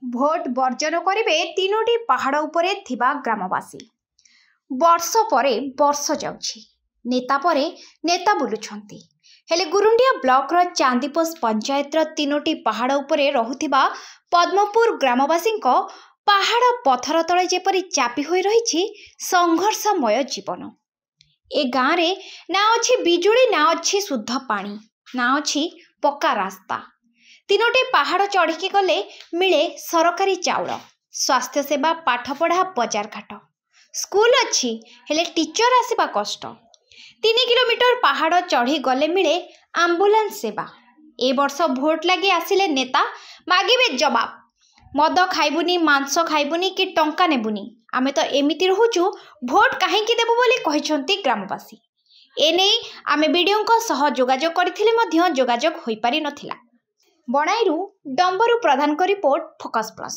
Vote version करेंगे तीनोटी पहाड़ उपरे थिबा ग्रामवासी। वर्ष परे वर्ष जाउछि, नेता परे नेता बुलुछंती, हेले गुरुंडिया ब्लॉक रो चांदीपोष पंचायत रो तीनोटी पहाड़ उपरे रहुथिबा पद्मपुर ग्रामवासी पहाड़ पथर तले जेपरी चापी होई रहिछि संघर्षमय जीवन। ए गाँव रे ना अच्छी बिजुली, ना अच्छी शुद्ध पानी, ना अच्छी पक्का रास्ता। तीनोटी पहाड़ चढ़ी गले मिले सरकारी चाउल, स्वास्थ्य सेवा, पाठपढ़ा, बजार घाट, स्कूल अच्छी हेले टीचर आसवा कष्ट। 3 किलोमीटर पहाड़ चढ़ी गले मिले आंबुलांस सेवा। ए वर्ष भोट लगे आसिले नेता मागिबे जवाब, मद खाइबुनी, मांस खाइबुनी कि टंका नेबुनी, आमे तो एमिति रहूचु, भोट काहेकि देबु बोली कहिसंती ग्रामवासी। एने आमे वीडियो सह जोगाजोग करथिले मध्य जोगाजोग होई पारि नथिला। बणाईरू डंबरू प्रधान को रिपोर्ट, फोकस प्लस।